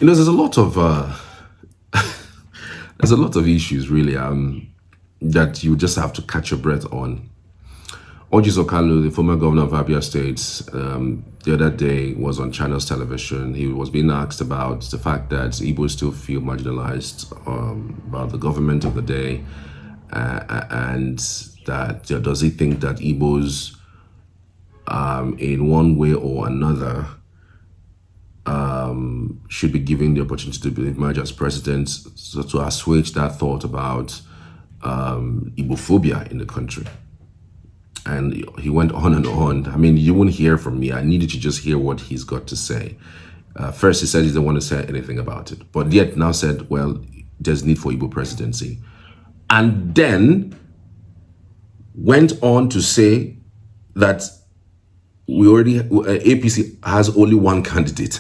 There's a lot of there's a lot of issues really that you just have to catch your breath on. Orji Uzor Kalu, the former governor of Abia State, the other day was on Channels television. He was being asked about the fact that Igbos still feel marginalized about the government of the day, and that does he think that Igbos, in one way or another, should be given the opportunity to emerge as president, so to assuage that thought about Igbophobia in the country. And he went on and on. I mean, you won't hear from me. I needed to just hear what he's got to say. First, he said he didn't want to say anything about it, but yet now said, well, there's need for Igbo presidency. And then went on to say that we already, APC has only one candidate,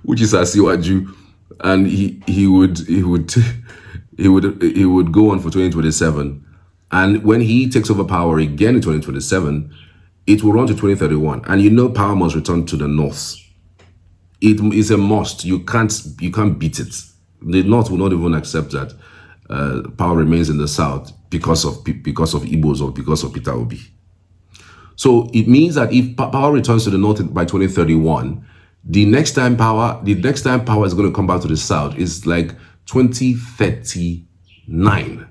which is Asiwaju, and he would go on for 2027. And when he takes over power again in 2027, it will run to 2031. And power must return to the North. It is a must. You can't beat it. The North will not even accept that power remains in the South because of Igbos or because of Peter Obi. So it means that if power returns to the North by 2031, the next time power is going to come back to the South is like 2039.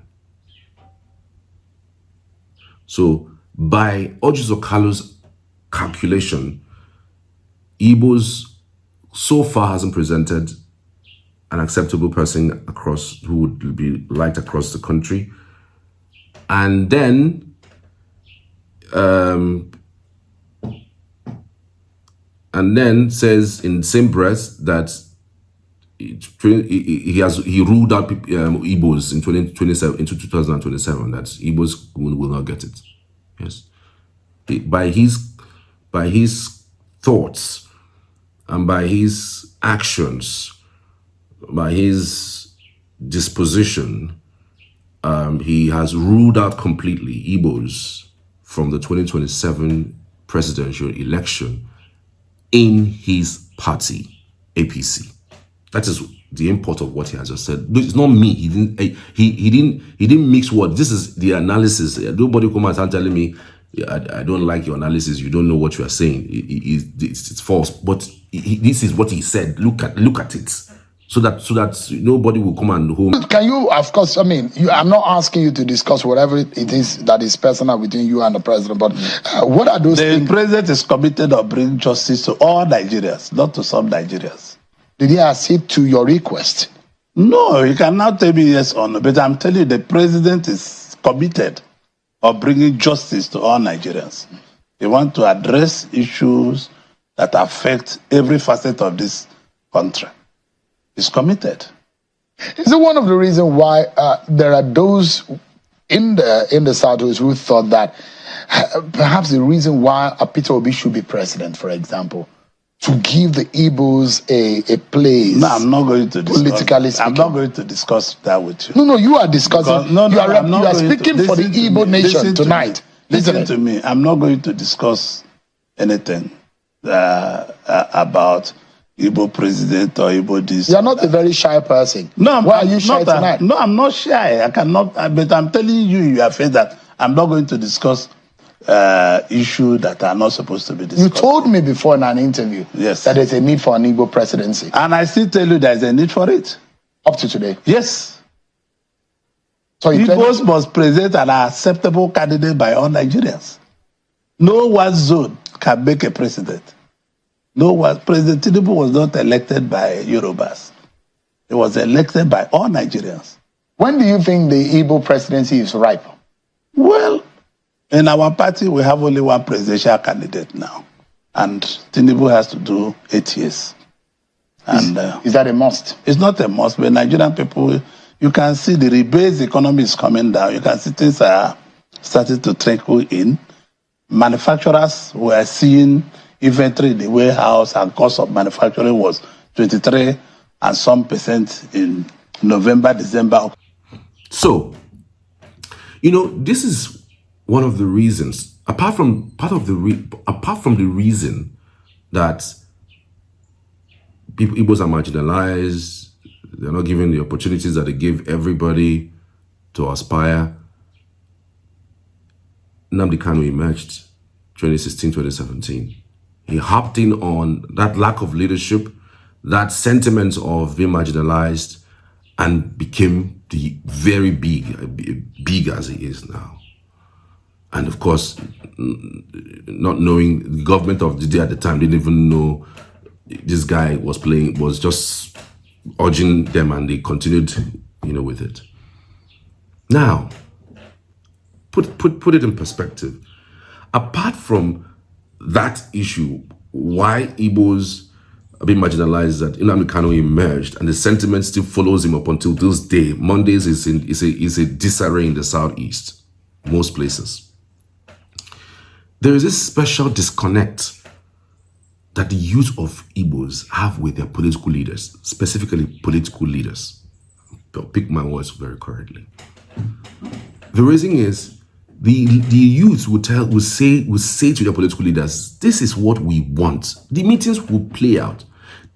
So by Orji Uzor Kalu's calculation, Igbos so far hasn't presented an acceptable person who would be liked across the country. And then says in the same breath that he ruled out Igbos in 2027, that Igbos will not get it. Yes, by his thoughts and by his actions, by his disposition, he has ruled out completely Igbos from the 2027 presidential election in his party, APC. That is the import of what he has just said. It's not me. He didn't mix words. This is the analysis. Nobody come and telling me, I don't like your analysis. You don't know what you are saying. It's false. But this is what he said. Look at it. So that nobody will come and hold. Can you, of course, I mean, I'm not asking you to discuss whatever it is that is personal between you and the president, but what are those things? The president is committed to bring justice to all Nigerians, not to some Nigerians. Did he accede to your request? No, you cannot tell me yes or no, but I'm telling you the president is committed of bringing justice to all Nigerians. He wants to address issues that affect every facet of this country. He's committed. Is it one of the reasons why there are those in the Southwest who thought that perhaps the reason why Peter Obi should be president, for example, to give the Igbos a place? No, I'm not going to discuss. Politically speaking, I'm not going to discuss that with you. No, you are discussing. Because, you are speaking for the Igbo nation tonight. Listen to me. I'm not going to discuss anything about Igbo president or Igbo this. You're not a very shy person. No, why are you shy tonight? No, I'm not shy. I cannot. But I'm telling you, you are afraid that I'm not going to discuss issues that are not supposed to be discussed. You told me before in an interview, yes, that there's a need for an Igbo presidency. And I still tell you there's a need for it. Up to today? Yes. So Igbos must present an acceptable candidate by all Nigerians. No one zone can make a president. No one. President Tinubu was not elected by Yorubas. He was elected by all Nigerians. When do you think the Igbo presidency is ripe? Well, in our party, we have only one presidential candidate now. And Tinubu has to do 8 years. And is that a must? It's not a must, but Nigerian people, you can see the rebase economy is coming down. You can see things are starting to trickle in. Manufacturers were seeing inventory in the warehouse, and cost of manufacturing was 23 and some percent in November, December. So, this is one of the reasons, apart from the reason that Igbos are marginalized. They're not given the opportunities that they give everybody to aspire. Nnamdi Kanu emerged 2016, 2017. He hopped in on that lack of leadership, that sentiment of being marginalized, and became the very big as he is now. And of course, not knowing, the government of the day at the time didn't even know this guy was just urging them, and they continued, with it. Now, put it in perspective. Apart from that issue, why Igbos are being marginalized, that Nnamdi Kanu emerged, and the sentiment still follows him up until this day. Mondays is a disarray in the southeast, most places. There is this special disconnect that the youth of Igbos have with their political leaders, specifically political leaders. I'll pick my words very correctly. The reason is, the youth will say to their political leaders, this is what we want. The meetings will play out.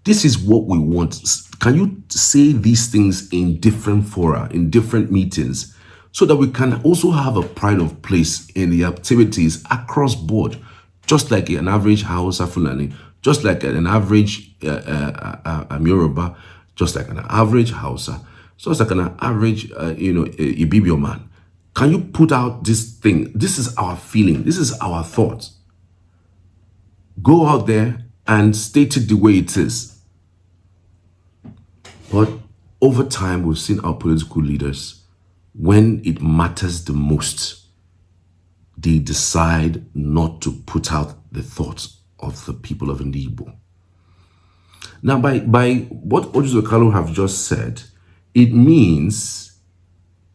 This is what we want. Can you say these things in different fora, in different meetings, so that we can also have a pride of place in the activities across board, just like an average Hausa Fulani, just like an average Yoruba, just like an average Hausa, just like an average Ibibio man. Can you put out this thing? This is our feeling. This is our thought. Go out there and state it the way it is. But over time, we've seen our political leaders, when it matters the most, they decide not to put out the thoughts of the people of Igbo. Now, by what Orji Uzor Kalu have just said, it means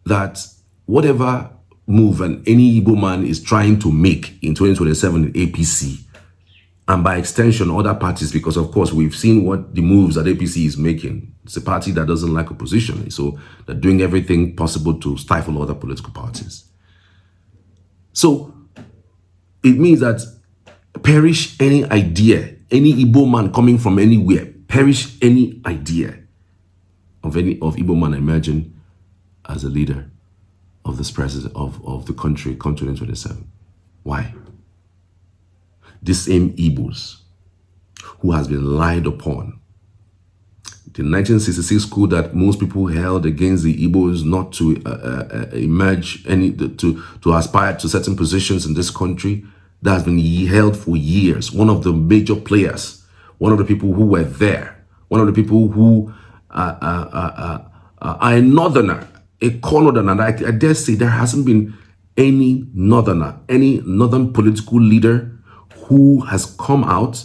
that whatever move any Igbo man is trying to make in 2027 in APC, and by extension other parties, because of course we've seen what the moves that APC is making. It's a party that doesn't like opposition, so they're doing everything possible to stifle other political parties. So it means that perish any idea, any Igbo man coming from anywhere, perish any idea of Igbo man emerging as a leader of this president of the country come 2027. Why? This same Igbos who has been lied upon. The 1966 coup that most people held against the Igbos not to emerge to aspire to certain positions in this country, that has been held for years. One of the major players, one of the people who were there, one of the people who are a northerner, a core northerner, and I dare say there hasn't been any northerner, any northern political leader who has come out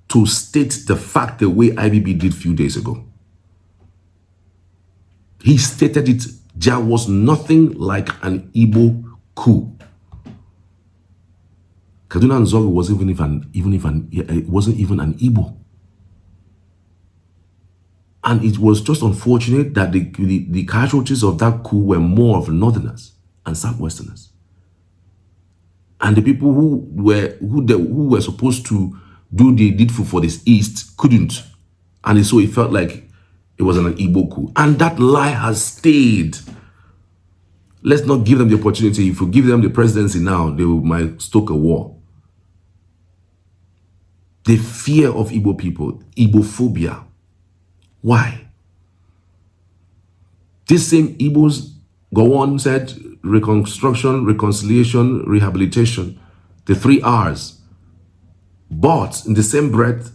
to state the fact the way IBB did a few days ago. He stated it. There was nothing like an Igbo coup. Kaduna Nzogu was it wasn't even an Igbo. And it was just unfortunate that the casualties of that coup were more of northerners and southwesterners. And the people who were supposed to do the needful for this East couldn't. And so it felt like it was an Igbo coup. And that lie has stayed. Let's not give them the opportunity. If we give them the presidency now, they might stoke a war. The fear of Igbo people, Igbophobia. Why? This same Igbos go on said reconstruction, reconciliation, rehabilitation, the 3 R's. But in the same breath,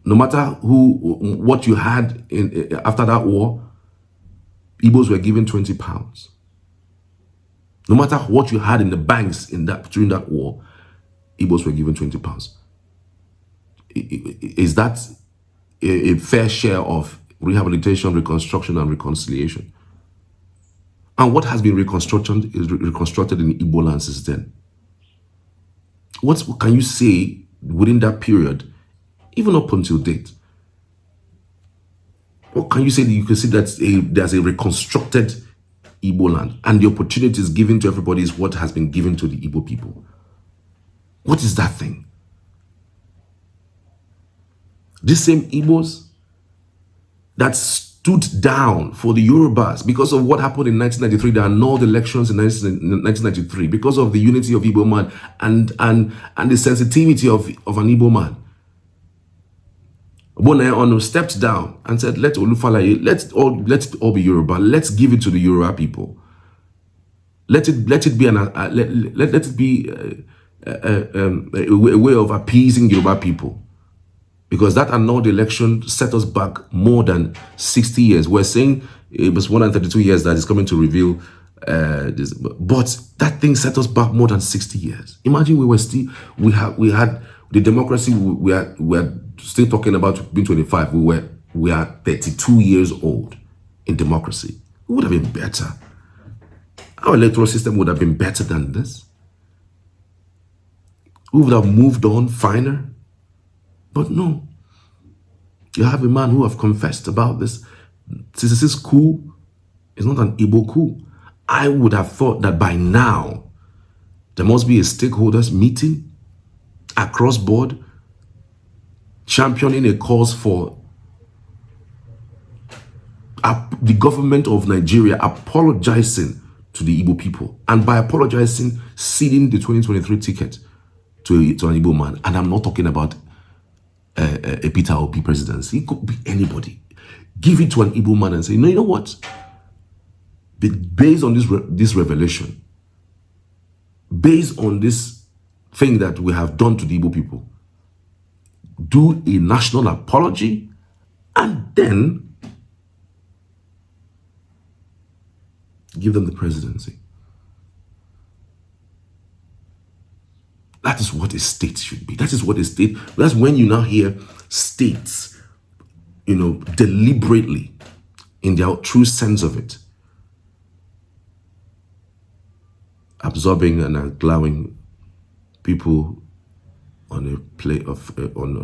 no matter what you had after that war, Igbos were given £20. No matter what you had in the banks during that war, Igbos were given £20. Is that a fair share of rehabilitation, reconstruction, and reconciliation? And what has been reconstructed in Igbo land since then? What can you say within that period, even up until date? What can you say that you can see that there's a reconstructed Igbo land, and the opportunities given to everybody is what has been given to the Igbo people? What is that thing? These same Igbos that stood down for the Yorubas because of what happened in 1993. There are annulled elections in 1993 because of the unity of Igbo man and the sensitivity of an Igbo man. Obonai Onu stepped down and said, "Let Olufalaye, let's all be Yoruba. Let's give it to the Yoruba people. Let it be a way of appeasing Yoruba people." Because that annulled election set us back more than 60 years. We're saying it was 132 years that is coming to reveal this, but that thing set us back more than 60 years. Imagine we had the democracy we are still talking about being 25. We are 32 years old in democracy. It would have been better. Our electoral system would have been better than this. We would have moved on finer. But no, you have a man who have confessed about this. This coup is not an Igbo coup. I would have thought that by now, there must be a stakeholders meeting across board, championing a cause for the government of Nigeria apologizing to the Igbo people. And by apologizing, ceding the 2023 ticket to an Igbo man. And I'm not talking about a Peter Obi presidency. It could be anybody. Give it to an Igbo man and say, no, you know what? Based on this revelation, based on this thing that we have done to the Igbo people, do a national apology and then give them the presidency. That is what a state should be. That is what a state, that's when you now hear states, deliberately, in their true sense of it, absorbing and allowing people on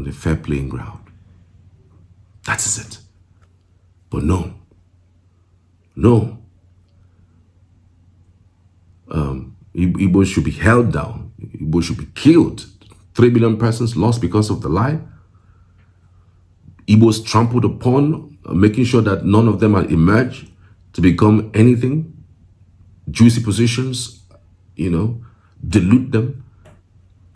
a fair playing ground. That is it. But no. Igbos should be held down. Igbos should be killed. 3 billion persons lost because of the lie. Igbos trampled upon, making sure that none of them emerge to become anything. Juicy positions, dilute them.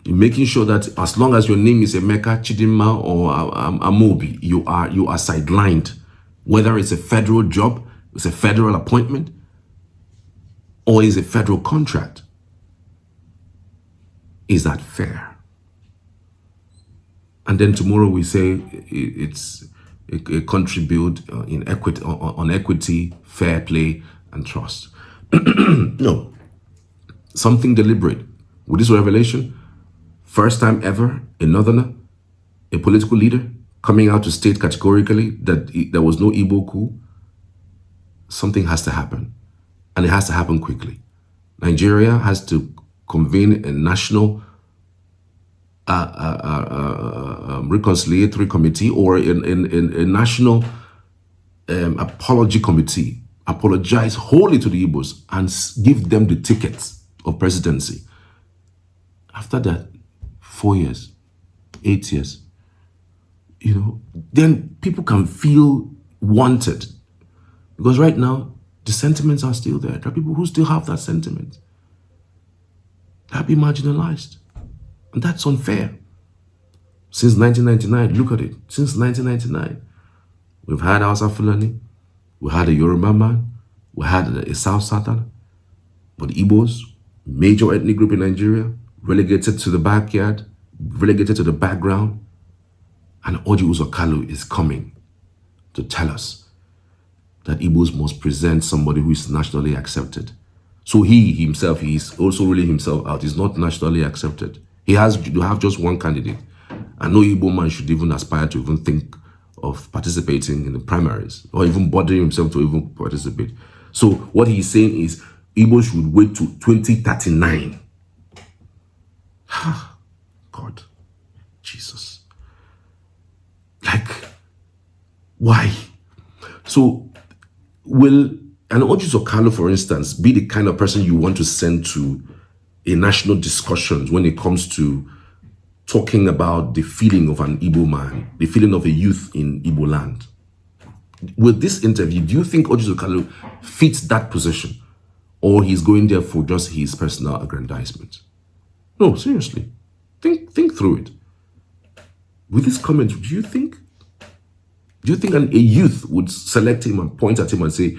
Making sure that as long as your name is Emeka, Chidinma, or Amobi, you are sidelined. Whether it's a federal job, it's a federal appointment, or is a federal contract. Is that fair? And then tomorrow we say it's a country built on equity, fair play, and trust. No. Something deliberate. With this revelation, first time ever, a northerner, a political leader, coming out to state categorically that there was no Igbo coup, something has to happen. And it has to happen quickly. Nigeria has to convene a national reconciliatory committee or a national apology committee. Apologize wholly to the Igbos and give them the tickets of presidency. After that, 4 years, 8 years, then people can feel wanted. Because right now, the sentiments are still there. There are people who still have that sentiment. They'll be marginalized. And that's unfair. Since 1999, look at it. Since 1999, we've had Hausa Fulani, we had a Yoruba man, we had a South Southern, but Igbos, major ethnic group in Nigeria, relegated to the backyard, relegated to the background. And Orji Uzor Kalu is coming to tell us that Igbos must present somebody who is nationally accepted. So he himself, he's also ruling himself out. He's not nationally accepted. He has to have just one candidate. And no Igbo man should even aspire to even think of participating in the primaries or even bothering himself to even participate. So what he's saying is Igbo should wait to 2039. God, Jesus. Why? So will an Orji Uzor Kalu, for instance, be the kind of person you want to send to a national discussion when it comes to talking about the feeling of an Igbo man, the feeling of a youth in Igbo land? with this interview, do you think Orji Uzor Kalu fits that position? Or he's going there for just his personal aggrandizement? No, seriously. Think through it. With this comment, do you think a youth would select him and point at him and say,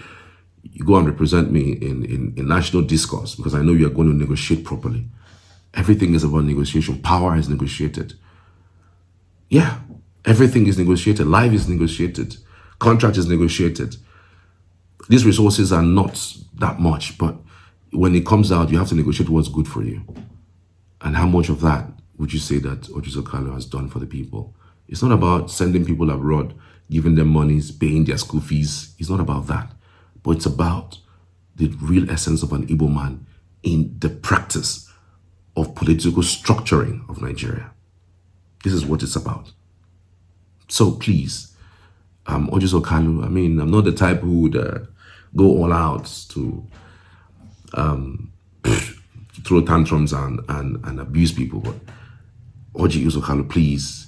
you go and represent me in national discourse because I know you're going to negotiate properly. Everything is about negotiation. Power is negotiated. Yeah, everything is negotiated. Life is negotiated. Contract is negotiated. These resources are not that much, but when it comes out, you have to negotiate what's good for you. And how much of that would you say that Orji Uzor Kalu has done for the people? It's not about sending people abroad, giving them monies, paying their school fees. It's not about that. But it's about the real essence of an Igbo man in the practice of political structuring of Nigeria. This is what it's about. So please, Orji Uzor Kalu, I mean, I'm not the type who would go all out to throw tantrums and abuse people, but Orji Uzor Kalu, please,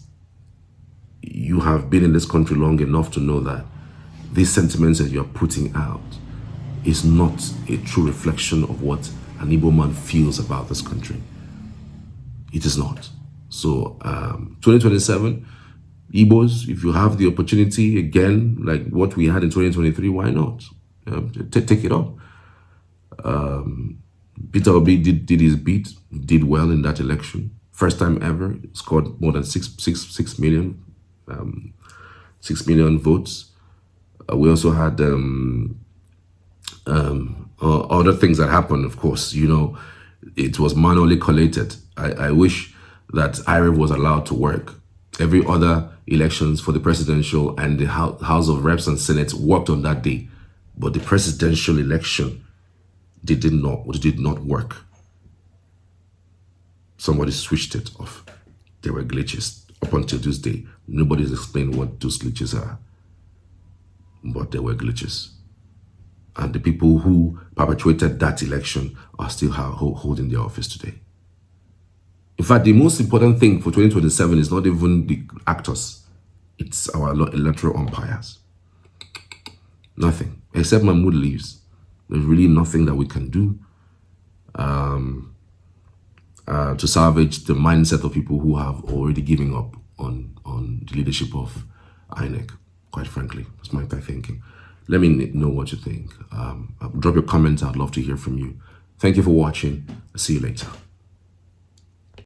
you have been in this country long enough to know that these sentiments that you're putting out is not a true reflection of what an Igbo man feels about this country. It is not. So 2027, Igbos, if you have the opportunity again, like what we had in 2023, why not? Take it up. Peter Obi did his beat, did well in that election. First time ever, scored more than 6 million votes. We also had other things that happened, of course. You know, it was manually collated. I wish that IREV was allowed to work. Every other elections for the presidential and the House of Reps and Senate worked on that day. But the presidential election, did not work. Somebody switched it off. There were glitches. Up until this day, nobody's explained what those glitches are. But there were glitches. And the people who perpetuated that election are still holding their office today. In fact, the most important thing for 2027 is not even the actors. It's our electoral umpires. Nothing. Except Mahmoud leaves. There's really nothing that we can do to salvage the mindset of people who have already given up on the leadership of INEC, quite frankly. That's my thinking. Let me know what you think. Drop your comments. I'd love to hear from you. Thank you for watching. I'll see you later.